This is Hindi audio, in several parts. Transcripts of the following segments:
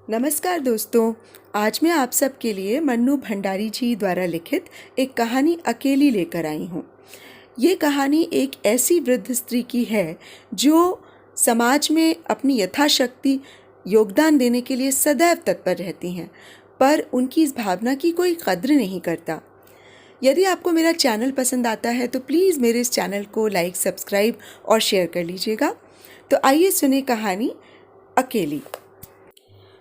नमस्कार दोस्तों। आज मैं आप सबके लिए मन्नू भंडारी जी द्वारा लिखित एक कहानी अकेली लेकर आई हूँ। ये कहानी एक ऐसी वृद्ध स्त्री की है जो समाज में अपनी यथाशक्ति योगदान देने के लिए सदैव तत्पर रहती हैं, पर उनकी इस भावना की कोई कद्र नहीं करता। यदि आपको मेरा चैनल पसंद आता है तो प्लीज़ मेरे इस चैनल को लाइक, सब्सक्राइब और शेयर कर लीजिएगा। तो आइए सुने कहानी अकेली।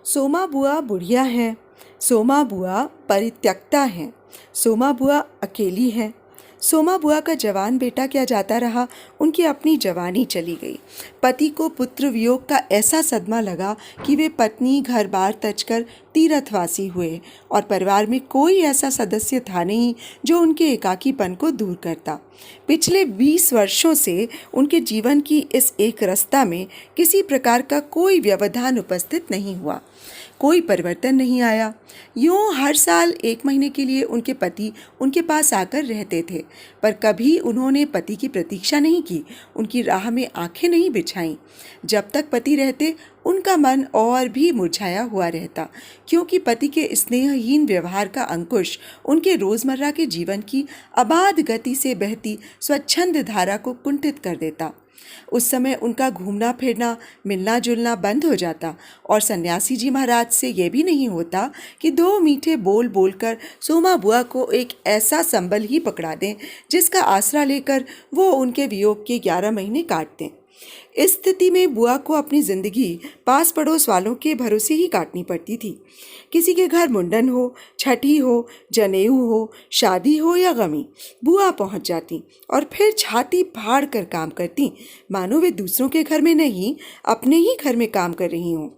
सोमा बुआ बुढ़िया हैं, सोमा बुआ परित्यक्ता हैं, सोमा बुआ अकेली हैं। सोमा बुआ का जवान बेटा क्या जाता रहा, उनकी अपनी जवानी चली गई। पति को पुत्र वियोग का ऐसा सदमा लगा कि वे पत्नी घर बार तज कर तीर्थवासी हुए और परिवार में कोई ऐसा सदस्य था नहीं जो उनके एकाकीपन को दूर करता। पिछले 20 वर्षों से उनके जीवन की इस एक रस्ता में किसी प्रकार का कोई व्यवधान उपस्थित नहीं हुआ, कोई परिवर्तन नहीं आया। यूँ हर साल 1 महीने के लिए उनके पति उनके पास आकर रहते थे, पर कभी उन्होंने पति की प्रतीक्षा नहीं की, उनकी राह में आंखें नहीं बिछाईं। जब तक पति रहते उनका मन और भी मुरझाया हुआ रहता, क्योंकि पति के स्नेहहीन व्यवहार का अंकुश उनके रोज़मर्रा के जीवन की अबाध गति से बहती स्वच्छंद धारा को कुंठित कर देता। उस समय उनका घूमना फिरना, मिलना जुलना बंद हो जाता और सन्यासी जी महाराज से यह भी नहीं होता कि 2 मीठे बोल बोलकर सोमा बुआ को एक ऐसा संबल ही पकड़ा दें जिसका आसरा लेकर वो उनके वियोग के 11 महीने काट दें। इस स्थिति में बुआ को अपनी जिंदगी पास पड़ोस वालों के भरोसे ही काटनी पड़ती थी। किसी के घर मुंडन हो, छठी हो, जनेऊ हो, शादी हो या गमी, बुआ पहुंच जाती और फिर छाती फाड़ कर काम करती, मानो वे दूसरों के घर में नहीं अपने ही घर में काम कर रही हों।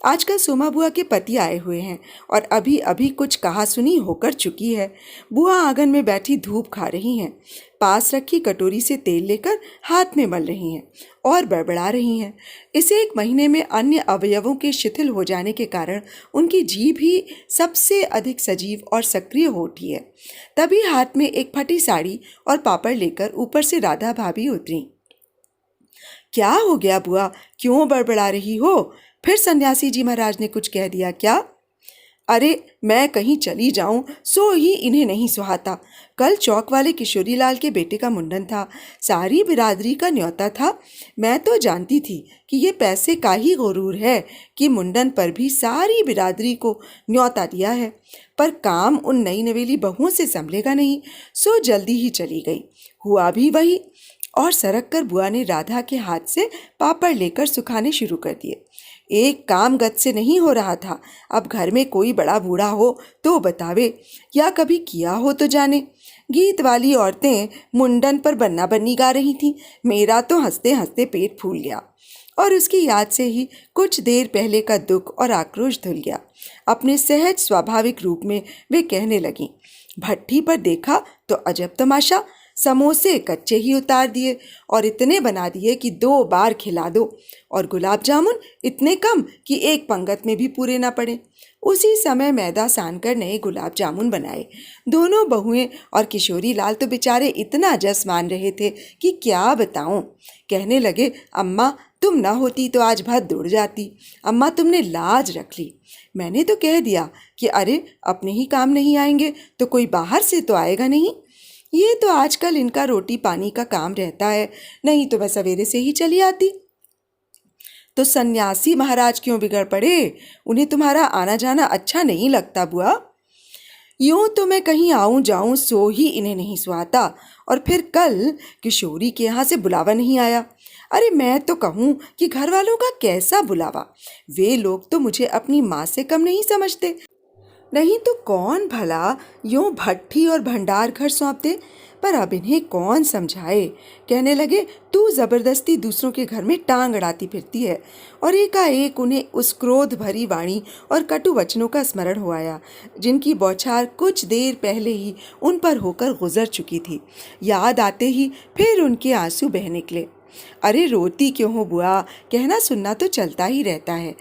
आजकल सोमा बुआ के पति आए हुए हैं और अभी अभी कुछ कहा सुनी होकर चुकी है। बुआ आंगन में बैठी धूप खा रही हैं, पास रखी कटोरी से तेल लेकर हाथ में मल रही हैं और बड़बड़ा रही हैं। इस 1 महीने में अन्य अवयवों के शिथिल हो जाने के कारण उनकी जीभ ही सबसे अधिक सजीव और सक्रिय हो उठी है। तभी हाथ में एक फटी साड़ी और पापड़ लेकर ऊपर से राधा भाभी उतरी। क्या हो गया बुआ, क्यों बड़बड़ा रही हो? फिर सन्यासी जी महाराज ने कुछ कह दिया क्या? अरे मैं कहीं चली जाऊं सो ही इन्हें नहीं सुहाता। कल चौक वाले किशोरी लाल के बेटे का मुंडन था, सारी बिरादरी का न्योता था। मैं तो जानती थी कि ये पैसे का ही गुरूर है कि मुंडन पर भी सारी बिरादरी को न्योता दिया है, पर काम उन नई नवेली बहुओं से संभलेगा नहीं, सो जल्दी ही चली गई। हुआ भी वही। और सरक कर बुआ ने राधा के हाथ से पापड़ लेकर सुखाने शुरू कर दिए। एक काम गत से नहीं हो रहा था। अब घर में कोई बड़ा बूढ़ा हो तो बतावे, या कभी किया हो तो जाने। गीत वाली औरतें मुंडन पर बन्ना बन्नी गा रही थीं। मेरा तो हंसते हंसते पेट फूल गया और उसकी याद से ही कुछ देर पहले का दुख और आक्रोश धुल गया। अपने सहज स्वाभाविक रूप में वे कहने लगीं, भट्ठी पर देखा तो अजब तमाशा, समोसे कच्चे ही उतार दिए और इतने बना दिए कि 2 बार खिला दो, और गुलाब जामुन इतने कम कि एक पंगत में भी पूरे ना पड़े। उसी समय मैदा सानकर नए गुलाब जामुन बनाए। दोनों बहुएं और किशोरी लाल तो बेचारे इतना जस मान रहे थे कि क्या बताऊं। कहने लगे, अम्मा तुम ना होती तो आज भात दुड़ जाती। अम्मा तुमने लाज रख ली। मैंने तो कह दिया कि अरे अपने ही काम नहीं आएंगे तो कोई बाहर से तो आएगा नहीं। ये तो आजकल इनका रोटी पानी का काम रहता है, नहीं तो मैं सवेरे से ही चली आती। तो सन्यासी महाराज क्यों बिगड़ पड़े? उन्हें तुम्हारा आना जाना अच्छा नहीं लगता बुआ? यूं तो मैं कहीं आऊं जाऊं सो ही इन्हें नहीं सुहाता, और फिर कल किशोरी के यहाँ से बुलावा नहीं आया। अरे मैं तो कहूँ कि घर वालों का कैसा बुलावा, वे लोग तो मुझे अपनी माँ से कम नहीं समझते। नहीं तो कौन भला यूं भट्ठी और भंडार घर सौंप दे, पर अब इन्हें कौन समझाए। कहने लगे, तू जबरदस्ती दूसरों के घर में टांग अड़ाती फिरती है। और एकाएक उन्हें उस क्रोध भरी वाणी और कटु वचनों का स्मरण हो आया जिनकी बौछार कुछ देर पहले ही उन पर होकर गुजर चुकी थी। याद आते ही फिर उनके आंसू बह निकले। अरे रोती क्यों हो बुआ, कहना सुनना तो चलता ही रहता है।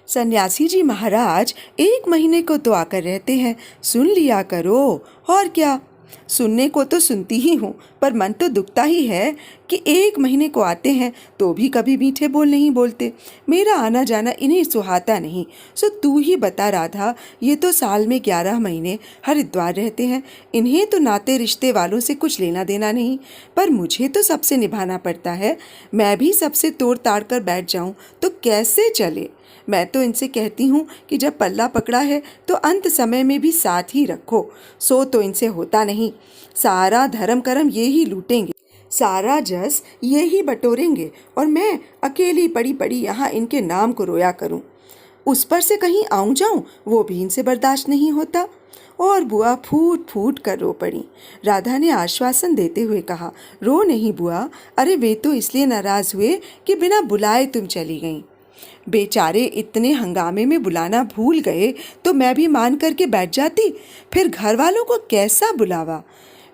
सन्यासी जी महाराज 1 महीने को तो आकर रहते हैं, सुन लिया करो। और क्या, सुनने को तो सुनती ही हूँ, पर मन तो दुखता ही है कि 1 महीने को आते हैं तो भी कभी मीठे बोल नहीं बोलते। मेरा आना जाना इन्हें सुहाता नहीं। सो तू ही बता राधा, ये तो साल में 11 महीने हरिद्वार रहते हैं, इन्हें तो नाते रिश्ते वालों से कुछ लेना देना नहीं, पर मुझे तो सबसे निभाना पड़ता है। मैं भी सबसे तोड़ ताड़ कर बैठ जाऊं तो कैसे चले। मैं तो इनसे कहती हूँ कि जब पल्ला पकड़ा है तो अंत समय में भी साथ ही रखो। सो तो इनसे होता नहीं। सारा धर्म कर्म ये ही लूटेंगे, सारा जस ये ही बटोरेंगे, और मैं अकेली पड़ी पड़ी यहाँ इनके नाम को रोया करूँ। उस पर से कहीं आऊँ जाऊँ वो भी इनसे बर्दाश्त नहीं होता। और बुआ फूट फूट कर रो पड़ी। राधा ने आश्वासन देते हुए कहा, रो नहीं बुआ, अरे वे तो इसलिए नाराज हुए कि बिना बुलाए तुम चली गईं। बेचारे इतने हंगामे में बुलाना भूल गए तो मैं भी मान करके बैठ जाती, फिर घर वालों को कैसा बुलावा।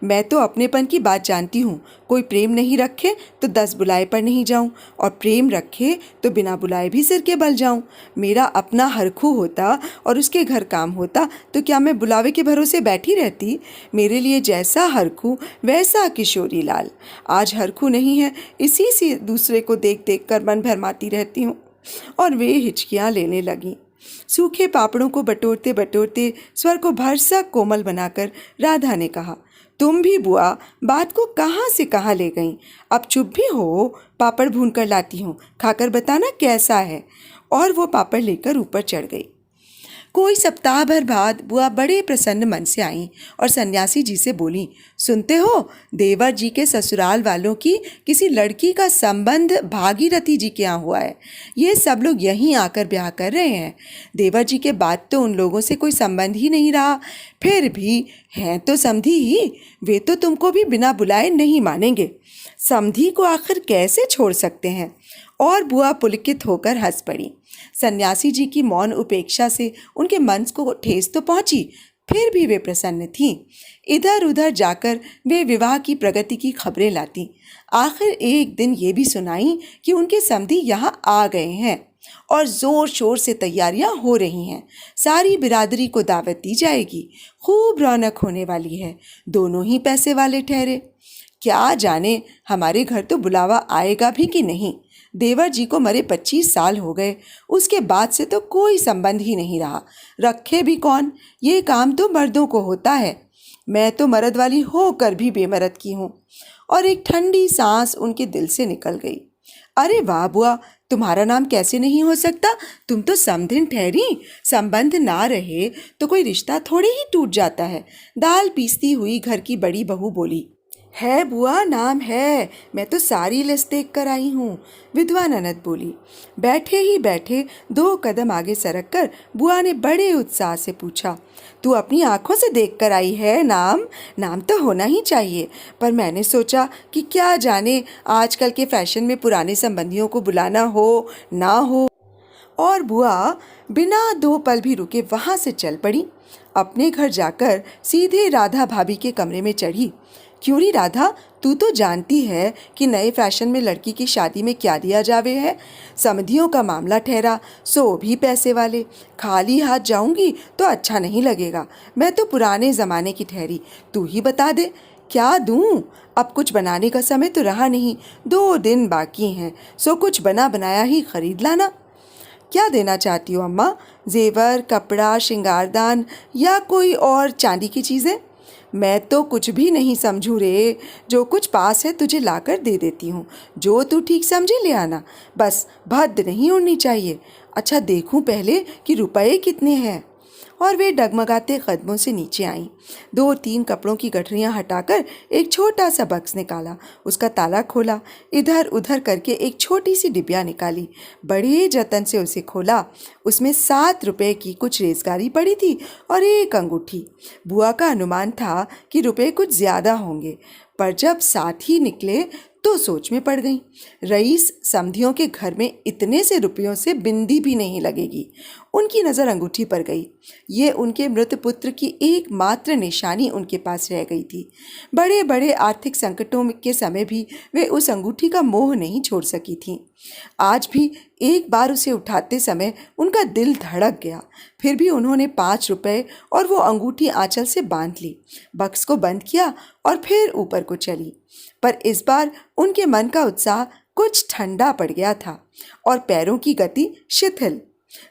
मैं तो अपनेपन की बात जानती हूँ। कोई प्रेम नहीं रखे तो 10 बुलाए पर नहीं जाऊँ, और प्रेम रखे तो बिना बुलाए भी सिर के बल जाऊँ। मेरा अपना हरखू होता और उसके घर काम होता तो क्या मैं बुलावे के भरोसे बैठी रहती। मेरे लिए जैसा हरखू वैसा किशोरी लाल। आज हरखू नहीं है, इसी से दूसरे को देख देख कर मन भरमाती रहती हूँ। और वे हिचकियाँ लेने लगीं। सूखे पापड़ों को बटोरते बटोरते स्वर को भरसक कोमल बनाकर राधा ने कहा, तुम भी बुआ बात को कहाँ से कहाँ ले गईं। अब चुप भी हो, पापड़ भून कर लाती हूँ, खाकर बताना कैसा है। और वो पापड़ लेकर ऊपर चढ़ गई। कोई सप्ताह भर बाद बुआ बड़े प्रसन्न मन से आईं और सन्यासी जी से बोली, सुनते हो, देवर जी के ससुराल वालों की किसी लड़की का संबंध भागीरथी जी के यहाँ हुआ है। ये सब लोग यहीं आकर ब्याह कर रहे हैं। देवर जी के बाद तो उन लोगों से कोई संबंध ही नहीं रहा, फिर भी हैं तो समधी ही, वे तो तुमको भी बिना बुलाए नहीं मानेंगे। समधी को आखिर कैसे छोड़ सकते हैं। और बुआ पुलकित होकर हंस पड़ी। सन्यासी जी की मौन उपेक्षा से उनके मन को ठेस तो पहुंची, फिर भी वे प्रसन्न थीं। इधर उधर जाकर वे विवाह की प्रगति की खबरें लाती। आखिर एक दिन ये भी सुनाई कि उनके समधी यहाँ आ गए हैं और जोर शोर से तैयारियां हो रही हैं। सारी बिरादरी को दावत दी जाएगी, खूब रौनक होने वाली है। दोनों ही पैसे वाले ठहरे। क्या जाने हमारे घर तो बुलावा आएगा भी कि नहीं। देवर जी को मरे 25 साल हो गए, उसके बाद से तो कोई संबंध ही नहीं रहा। रखे भी कौन, ये काम तो मर्दों को होता है। मैं तो मर्द वाली होकर भी बेमर्द की हूँ। और एक ठंडी सांस उनके दिल से निकल गई। अरे वाह बुआ, तुम्हारा नाम कैसे नहीं हो सकता। तुम तो समधिन ठहरी। संबंध ना रहे तो कोई रिश्ता थोड़ी ही टूट जाता है। दाल पीसती हुई घर की बड़ी बहू बोली, है बुआ, नाम है, मैं तो सारी लिस्ट देख कर आई हूँ। विधवा ननद बोली। बैठे ही बैठे 2 कदम आगे सरक कर बुआ ने बड़े उत्साह से पूछा, तू अपनी आंखों से देख कर आई है? नाम तो होना ही चाहिए, पर मैंने सोचा कि क्या जाने आजकल के फैशन में पुराने संबंधियों को बुलाना हो ना हो। और बुआ बिना 2 पल भी रुके वहाँ से चल पड़ी। अपने घर जाकर सीधे राधा भाभी के कमरे में चढ़ी। क्यों री राधा, तू तो जानती है कि नए फैशन में लड़की की शादी में क्या दिया जावे है। समधियों का मामला ठहरा सो भी पैसे वाले। खाली हाथ जाऊंगी तो अच्छा नहीं लगेगा। मैं तो पुराने ज़माने की ठहरी, तू ही बता दे क्या दूं। अब कुछ बनाने का समय तो रहा नहीं, 2 दिन बाकी हैं, सो कुछ बना बनाया ही खरीद लाना। क्या देना चाहती हो अम्मा? जेवर, कपड़ा, श्रृंगारदान या कोई और चांदी की चीज़ें? मैं तो कुछ भी नहीं समझूं रे, जो कुछ पास है तुझे लाकर दे देती हूँ। जो तू ठीक समझे ले आना, बस भद्द नहीं उड़नी चाहिए। अच्छा देखूं पहले कि रुपए कितने हैं। और वे डगमगाते कदमों से नीचे आईं। 2-3 कपड़ों की गठरियां हटाकर एक छोटा सा बक्स निकाला, उसका ताला खोला, इधर उधर करके एक छोटी सी डिबिया निकाली, बड़े जतन से उसे खोला। उसमें 7 रुपए की कुछ रेजगारी पड़ी थी और एक अंगूठी। बुआ का अनुमान था कि रुपए कुछ ज्यादा होंगे, पर जब 7 ही निकले तो सोच में पड़ गई। रईस समधियों के घर में इतने से रुपयों से बिंदी भी नहीं लगेगी। उनकी नज़र अंगूठी पर गई। ये उनके मृत पुत्र की एकमात्र निशानी उनके पास रह गई थी। बड़े बड़े आर्थिक संकटों के समय भी वे उस अंगूठी का मोह नहीं छोड़ सकी थीं। आज भी एक बार उसे उठाते समय उनका दिल धड़क गया। फिर भी उन्होंने 5 रुपए और वो अंगूठी आंचल से बांध ली, बक्स को बंद किया और फिर ऊपर को चली। पर इस बार उनके मन का उत्साह कुछ ठंडा पड़ गया था और पैरों की गति शिथिल।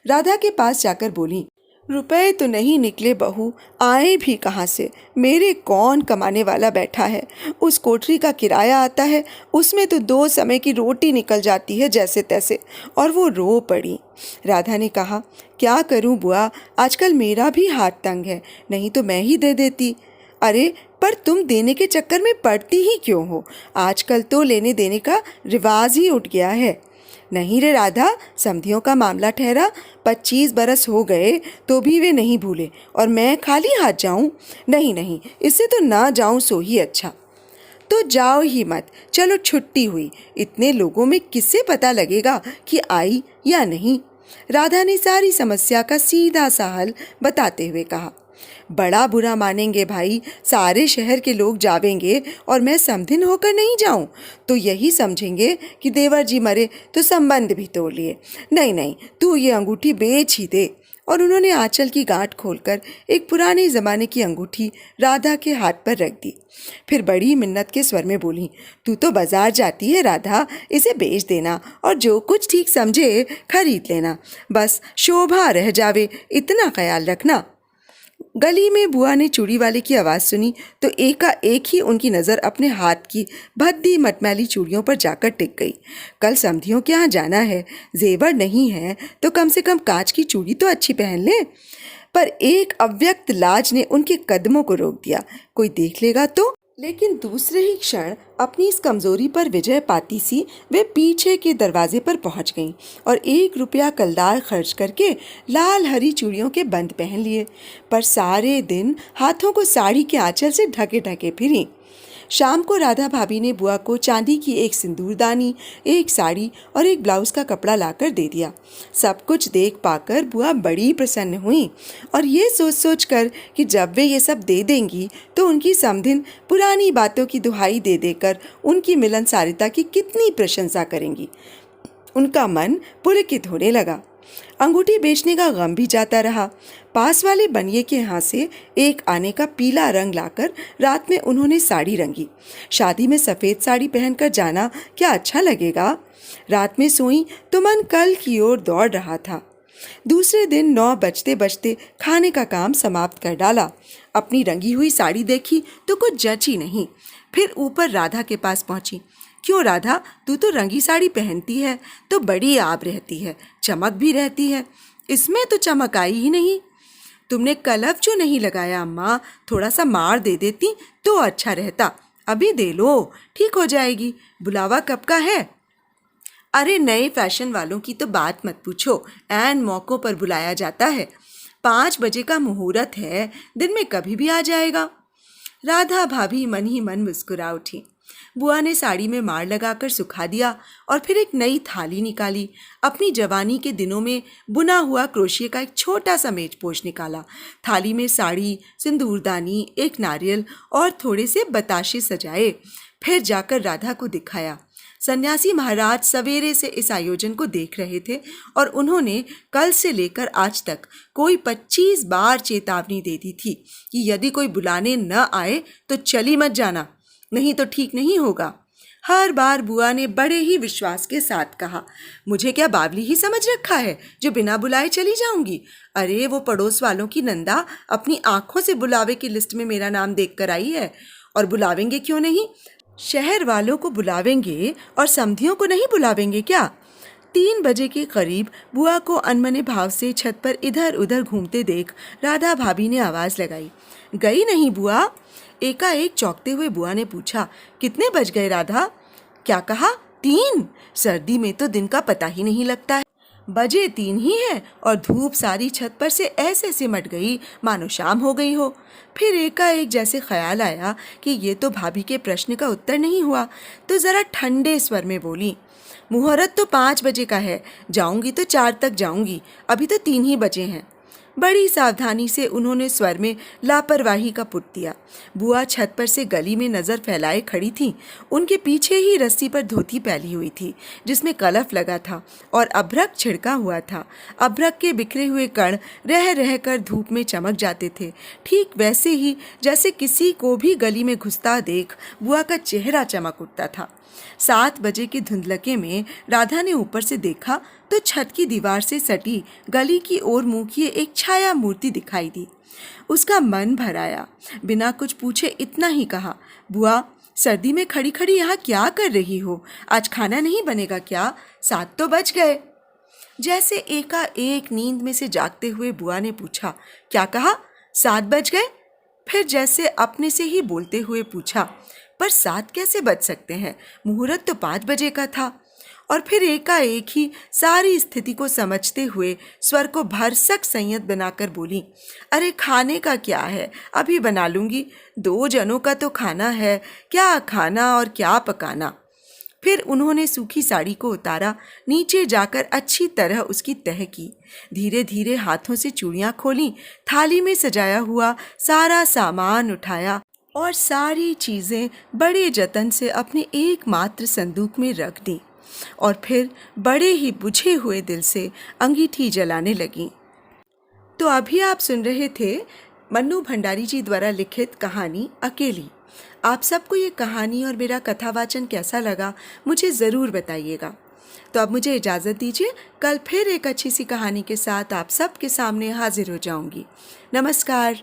राधा के पास जाकर बोली, रुपए तो नहीं निकले बहू, आए भी कहाँ से? मेरे कौन कमाने वाला बैठा है? उस कोठरी का किराया आता है, उसमें तो 2 समय की रोटी निकल जाती है जैसे तैसे। और वो रो पड़ी। राधा ने कहा, क्या करूं बुआ, आजकल मेरा भी हाथ तंग है, नहीं तो मैं ही दे देती। अरे पर तुम देने के चक्कर में पड़ती ही क्यों हो? आजकल तो लेने देने का रिवाज ही उठ गया है। नहीं रे राधा, समधियों का मामला ठहरा, 25 बरस हो गए तो भी वे नहीं भूले, और मैं खाली हाथ जाऊं? नहीं नहीं, इससे तो ना जाऊं सो ही अच्छा। तो जाओ ही मत, चलो छुट्टी हुई, इतने लोगों में किससे पता लगेगा कि आई या नहीं? राधा ने सारी समस्या का सीधा सा हल बताते हुए कहा। बड़ा बुरा मानेंगे भाई, सारे शहर के लोग जावेंगे और मैं समधिन होकर नहीं जाऊं तो यही समझेंगे कि देवर जी मरे तो संबंध भी तोड़ लिए। नहीं नहीं, तू ये अंगूठी बेच ही दे। और उन्होंने आंचल की गांठ खोलकर एक पुराने ज़माने की अंगूठी राधा के हाथ पर रख दी। फिर बड़ी मिन्नत के स्वर में बोली, तू तो बाजार जाती है राधा, इसे बेच देना और जो कुछ ठीक समझे खरीद लेना, बस शोभा रह जावे इतना ख्याल रखना। गली में बुआ ने चूड़ी वाले की आवाज़ सुनी तो एकाएक ही उनकी नज़र अपने हाथ की भद्दी मटमैली चूड़ियों पर जाकर टिक गई। कल समधियों के यहाँ जाना है, जेवर नहीं है तो कम से कम कांच की चूड़ी तो अच्छी पहन ले। पर एक अव्यक्त लाज ने उनके कदमों को रोक दिया। कोई देख लेगा तो? लेकिन दूसरे ही क्षण अपनी इस कमजोरी पर विजय पाती सी वे पीछे के दरवाजे पर पहुंच गईं और 1 रुपया कलदार खर्च करके लाल हरी चूड़ियों के बंद पहन लिए। पर सारे दिन हाथों को साड़ी के आंचल से ढके ढके फिरी। शाम को राधा भाभी ने बुआ को चांदी की एक सिंदूरदानी, एक साड़ी और एक ब्लाउज का कपड़ा लाकर दे दिया। सब कुछ देख पाकर बुआ बड़ी प्रसन्न हुई और ये सोच सोच कर कि जब वे ये सब दे देंगी तो उनकी समधिन पुरानी बातों की दुहाई दे देकर उनकी मिलनसारिता की कितनी प्रशंसा करेंगी, उनका मन पुलकित होने लगा। अंगूठी बेचने का गम भी जाता रहा। पास वाले बनिए के यहाँ से एक आने का पीला रंग लाकर रात में उन्होंने साड़ी रंगी। शादी में सफ़ेद साड़ी पहनकर जाना क्या अच्छा लगेगा? रात में सोई तो मन कल की ओर दौड़ रहा था। दूसरे दिन 9 बजते बजते खाने का काम समाप्त कर डाला। अपनी रंगी हुई साड़ी देखी तो कुछ जची नहीं। फिर ऊपर राधा के पास पहुंची। क्यों राधा, तू तो रंगी साड़ी पहनती है तो बड़ी आब रहती है, चमक भी रहती है, इसमें तो चमक आई ही नहीं। तुमने कलफ जो नहीं लगाया अम्मा, थोड़ा सा मार दे देती तो अच्छा रहता। अभी दे लो, ठीक हो जाएगी। बुलावा कब का है? अरे नए फैशन वालों की तो बात मत पूछो, ऐन मौक़ों पर बुलाया जाता है। 5 बजे का मुहूर्त है, दिन में कभी भी आ जाएगा। राधा भाभी मन ही मन मुस्कुरा उठी। बुआ ने साड़ी में मार लगाकर सुखा दिया और फिर एक नई थाली निकाली। अपनी जवानी के दिनों में बुना हुआ क्रोशिये का एक छोटा सा मेजपोश निकाला। थाली में साड़ी, सिंदूरदानी, एक नारियल और थोड़े से बताशे सजाए। फिर जाकर राधा को दिखाया। सन्यासी महाराज सवेरे से इस आयोजन को देख रहे थे और उन्होंने कल से लेकर आज तक कोई 25 बार चेतावनी दे दी थी कि यदि कोई बुलाने न आए तो चली मत जाना, नहीं तो ठीक नहीं होगा। हर बार बुआ ने बड़े ही विश्वास के साथ कहा, मुझे क्या बावली ही समझ रखा है जो बिना बुलाए चली जाऊंगी? अरे वो पड़ोस वालों की नंदा अपनी आंखों से बुलावे की लिस्ट में मेरा नाम देख कर आई है, और बुलावेंगे क्यों नहीं? शहर वालों को बुलावेंगे और समधियों को नहीं बुलावेंगे क्या? 3 बजे के करीब बुआ को अनमने भाव से छत पर इधर उधर घूमते देख राधा भाभी ने आवाज़ लगाई, गई नहीं बुआ? एकाएक चौंकते हुए बुआ ने पूछा, कितने बज गए राधा? क्या कहा? 3? सर्दी में तो दिन का पता ही नहीं लगता है। बजे 3 ही है और धूप सारी छत पर से ऐसे सिमट गई मानो शाम हो गई हो। फिर एकाएक जैसे ख्याल आया कि ये तो भाभी के प्रश्न का उत्तर नहीं हुआ, तो ज़रा ठंडे स्वर में बोली, मुहूर्त तो 5 बजे का है, जाऊंगी तो 4 तक जाऊंगी, अभी तो 3 ही बजे हैं। बड़ी सावधानी से उन्होंने स्वर में लापरवाही का पुट दिया। बुआ छत पर से गली में नजर फैलाए खड़ी थीं। उनके पीछे ही रस्सी पर धोती फैली हुई थी जिसमें कलफ लगा था और अभ्रक छिड़का हुआ था। अभ्रक के बिखरे हुए कण रह रह कर धूप में चमक जाते थे, ठीक वैसे ही जैसे किसी को भी गली में घुसता देख बुआ का चेहरा चमक उठता था। 7 बजे के धुंधलके में राधा ने ऊपर से देखा तो छत की दीवार से सटी गली की ओर मुंह किए एक छाया मूर्ति दिखाई दी। उसका मन भर आया। बिना कुछ पूछे इतना ही कहा, बुआ, सर्दी में खड़ी खड़ी यहाँ क्या कर रही हो? आज खाना नहीं बनेगा क्या? 7 तो बज गए। जैसे एकाएक नींद में से जागते हुए बुआ ने पूछा, क्या कहा? 7 बज गए? फिर जैसे अपने से ही बोलते हुए पूछा, पर 7 कैसे बज सकते हैं? मुहूर्त तो 5 बजे का था। और फिर एकाएक ही सारी स्थिति को समझते हुए स्वर को भरसक संयत बनाकर बोली, अरे खाने का क्या है, अभी बना लूंगी। 2 जनों का तो खाना है, क्या खाना और क्या पकाना। फिर उन्होंने सूखी साड़ी को उतारा, नीचे जाकर अच्छी तरह उसकी तह की, धीरे धीरे हाथों से चूड़ियाँ खोलीं, थाली में सजाया हुआ सारा सामान उठाया और सारी चीज़ें बड़े जतन से अपने एकमात्र संदूक में रख दी और फिर बड़े ही बुझे हुए दिल से अंगीठी जलाने लगीं। तो अभी आप सुन रहे थे मन्नू भंडारी जी द्वारा लिखित कहानी अकेली। आप सबको ये कहानी और मेरा कथावाचन कैसा लगा मुझे ज़रूर बताइएगा। तो अब मुझे इजाज़त दीजिए, कल फिर एक अच्छी सी कहानी के साथ आप सबके सामने हाजिर हो जाऊंगी। नमस्कार।